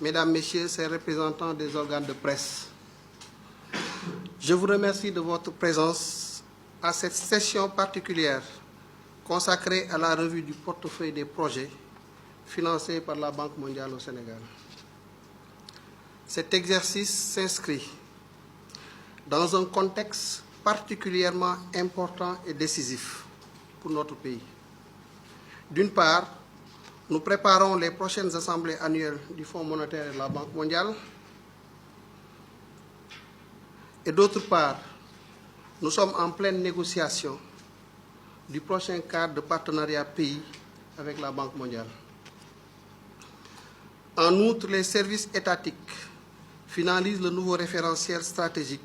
Mesdames, Messieurs, ces représentants des organes de presse, je vous remercie de votre présence à cette session particulière consacrée à la revue du portefeuille des projets financés par la Banque mondiale au Sénégal. Cet exercice s'inscrit dans un contexte particulièrement important et décisif pour notre pays. D'une part, nous préparons les prochaines assemblées annuelles du Fonds monétaire et de la Banque mondiale. Et d'autre part, nous sommes en pleine négociation du prochain cadre de partenariat pays avec la Banque mondiale. En outre, les services étatiques finalisent le nouveau référentiel stratégique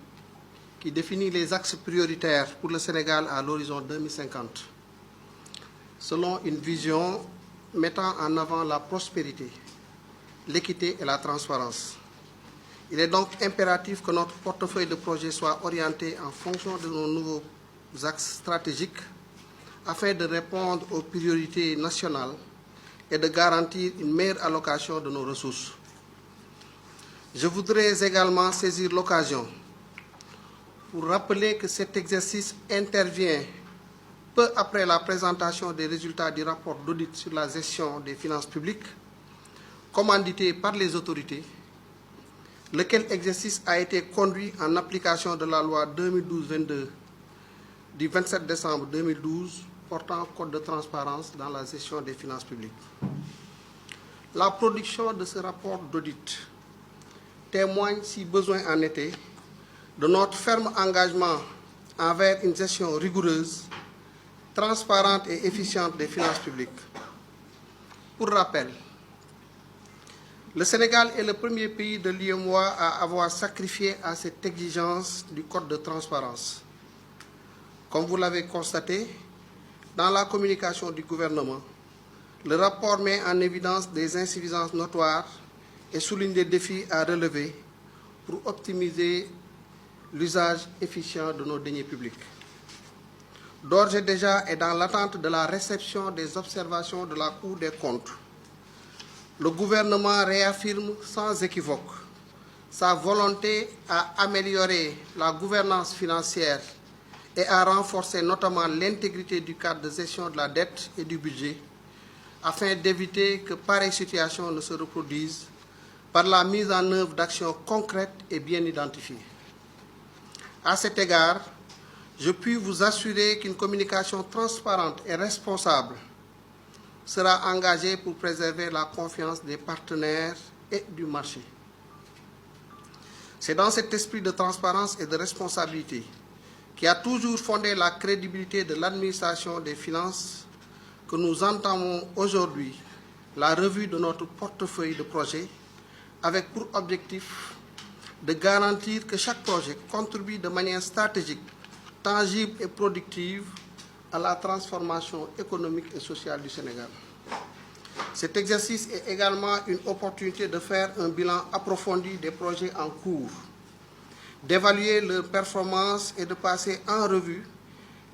qui définit les axes prioritaires pour le Sénégal à l'horizon 2050, selon une vision mettant en avant la prospérité, l'équité et la transparence. Il est donc impératif que notre portefeuille de projets soit orienté en fonction de nos nouveaux axes stratégiques afin de répondre aux priorités nationales et de garantir une meilleure allocation de nos ressources. Je voudrais également saisir l'occasion pour rappeler que cet exercice intervient peu après la présentation des résultats du rapport d'audit sur la gestion des finances publiques, commandité par les autorités, lequel exercice a été conduit en application de la loi 2012-22 du 27 décembre 2012 portant code de transparence dans la gestion des finances publiques. La production de ce rapport d'audit témoigne, si besoin en était, de notre ferme engagement envers une gestion rigoureuse, transparente et efficiente des finances publiques. Pour rappel, le Sénégal est le premier pays de l'UEMOA à avoir sacrifié à cette exigence du code de transparence. Comme vous l'avez constaté, dans la communication du gouvernement, le rapport met en évidence des insuffisances notoires et souligne des défis à relever pour optimiser l'usage efficient de nos deniers publics. D'ores et déjà, et dans l'attente de la réception des observations de la Cour des comptes, le gouvernement réaffirme sans équivoque sa volonté à améliorer la gouvernance financière et à renforcer notamment l'intégrité du cadre de gestion de la dette et du budget, afin d'éviter que pareille situation ne se reproduise par la mise en œuvre d'actions concrètes et bien identifiées. À cet égard, je puis vous assurer qu'une communication transparente et responsable sera engagée pour préserver la confiance des partenaires et du marché. C'est dans cet esprit de transparence et de responsabilité qui a toujours fondé la crédibilité de l'administration des finances que nous entamons aujourd'hui la revue de notre portefeuille de projets avec pour objectif de garantir que chaque projet contribue de manière stratégique, tangible et productive à la transformation économique et sociale du Sénégal. Cet exercice est également une opportunité de faire un bilan approfondi des projets en cours, d'évaluer leurs performances et de passer en revue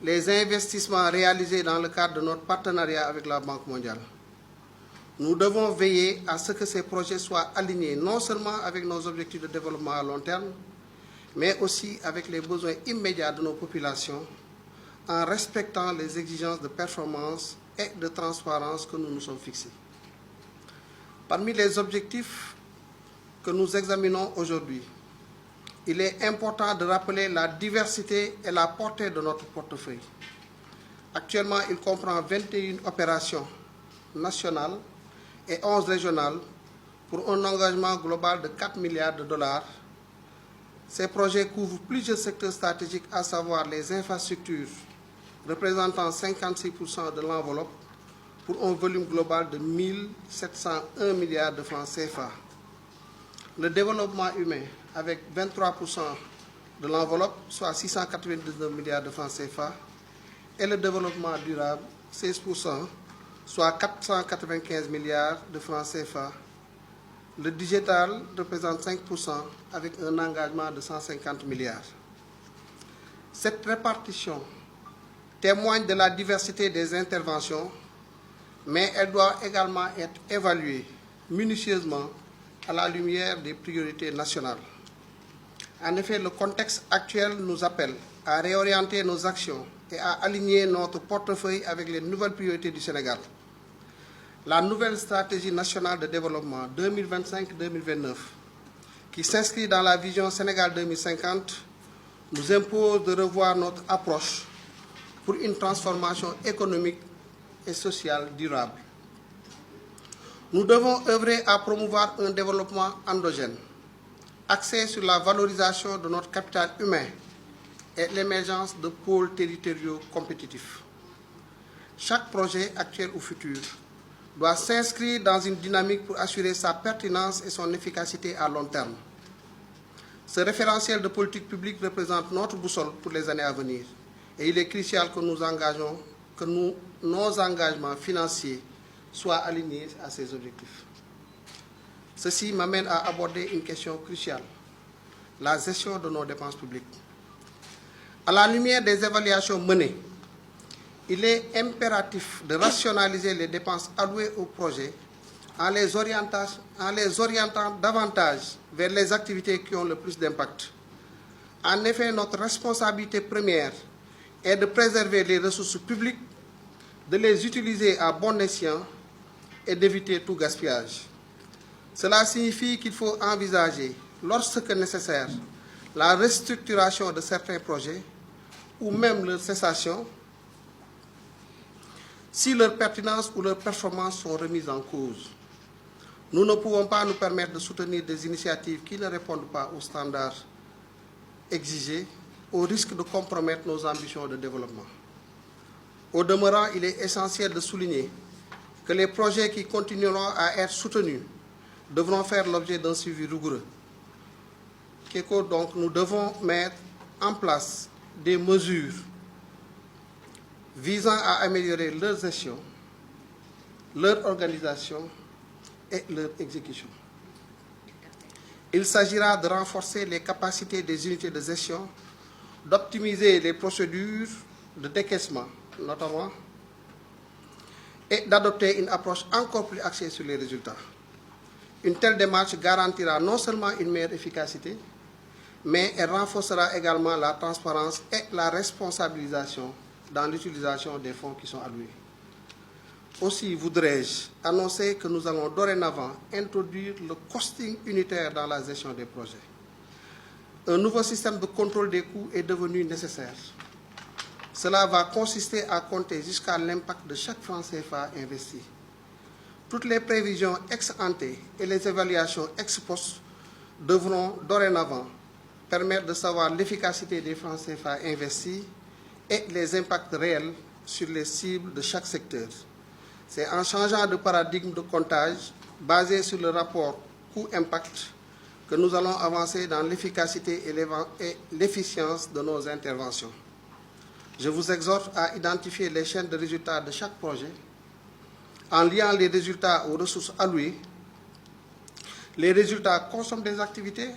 les investissements réalisés dans le cadre de notre partenariat avec la Banque mondiale. Nous devons veiller à ce que ces projets soient alignés non seulement avec nos objectifs de développement à long terme, mais aussi avec les besoins immédiats de nos populations, en respectant les exigences de performance et de transparence que nous nous sommes fixés. Parmi les objectifs que nous examinons aujourd'hui, il est important de rappeler la diversité et la portée de notre portefeuille. Actuellement, il comprend 21 opérations nationales et 11 régionales pour un engagement global de 4 milliards de dollars. Ces projets couvrent plusieurs secteurs stratégiques, à savoir les infrastructures, représentant 56% de l'enveloppe pour un volume global de 1 701 milliards de francs CFA. Le développement humain, avec 23% de l'enveloppe, soit 699 milliards de francs CFA, et le développement durable, 16%, soit 495 milliards de francs CFA. Le digital représente 5% avec un engagement de 150 milliards. Cette répartition témoigne de la diversité des interventions, mais elle doit également être évaluée minutieusement à la lumière des priorités nationales. En effet, le contexte actuel nous appelle à réorienter nos actions et à aligner notre portefeuille avec les nouvelles priorités du Sénégal. La nouvelle stratégie nationale de développement 2025-2029, qui s'inscrit dans la vision Sénégal 2050, nous impose de revoir notre approche pour une transformation économique et sociale durable. Nous devons œuvrer à promouvoir un développement endogène, axé sur la valorisation de notre capital humain et l'émergence de pôles territoriaux compétitifs. Chaque projet, actuel ou futur, doit s'inscrire dans une dynamique pour assurer sa pertinence et son efficacité à long terme. Ce référentiel de politique publique représente notre boussole pour les années à venir et il est crucial que nos engagements financiers soient alignés à ces objectifs. Ceci m'amène à aborder une question cruciale, la gestion de nos dépenses publiques. À la lumière des évaluations menées, il est impératif de rationaliser les dépenses allouées au projet en les orientant davantage vers les activités qui ont le plus d'impact. En effet, notre responsabilité première est de préserver les ressources publiques, de les utiliser à bon escient et d'éviter tout gaspillage. Cela signifie qu'il faut envisager, lorsque nécessaire, la restructuration de certains projets ou même leur cessation si leur pertinence ou leur performance sont remises en cause. Nous ne pouvons pas nous permettre de soutenir des initiatives qui ne répondent pas aux standards exigés, au risque de compromettre nos ambitions de développement. Au demeurant, il est essentiel de souligner que les projets qui continueront à être soutenus devront faire l'objet d'un suivi rigoureux. Donc, nous devons mettre en place des mesures visant à améliorer leur gestion, leur organisation et leur exécution. Il s'agira de renforcer les capacités des unités de gestion, d'optimiser les procédures de décaissement, notamment, et d'adopter une approche encore plus axée sur les résultats. Une telle démarche garantira non seulement une meilleure efficacité, mais elle renforcera également la transparence et la responsabilisation dans l'utilisation des fonds qui sont alloués. Aussi voudrais-je annoncer que nous allons dorénavant introduire le costing unitaire dans la gestion des projets. Un nouveau système de contrôle des coûts est devenu nécessaire. Cela va consister à compter jusqu'à l'impact de chaque franc CFA investi. Toutes les prévisions ex ante et les évaluations ex post devront dorénavant permettre de savoir l'efficacité des francs CFA investis et les impacts réels sur les cibles de chaque secteur. C'est en changeant de paradigme de comptage basé sur le rapport coût-impact que nous allons avancer dans l'efficacité et l'efficience de nos interventions. Je vous exhorte à identifier les chaînes de résultats de chaque projet en liant les résultats aux ressources allouées. Les résultats consomment des activités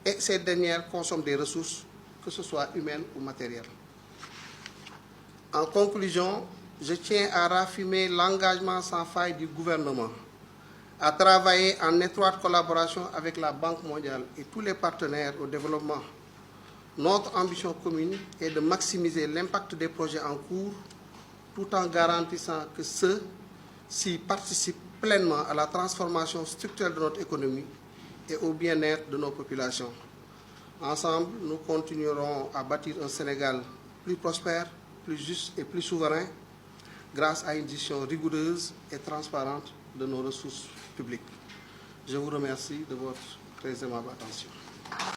et ces dernières consomment des ressources, que ce soit humaines ou matérielles. En conclusion, je tiens à raffirmer l'engagement sans faille du gouvernement à travailler en étroite collaboration avec la Banque mondiale et tous les partenaires au développement. Notre ambition commune est de maximiser l'impact des projets en cours tout en garantissant que ceux-ci participent pleinement à la transformation structurelle de notre économie et au bien-être de nos populations. Ensemble, nous continuerons à bâtir un Sénégal plus prospère, plus juste et plus souverain grâce à une gestion rigoureuse et transparente de nos ressources publiques. Je vous remercie de votre très aimable attention.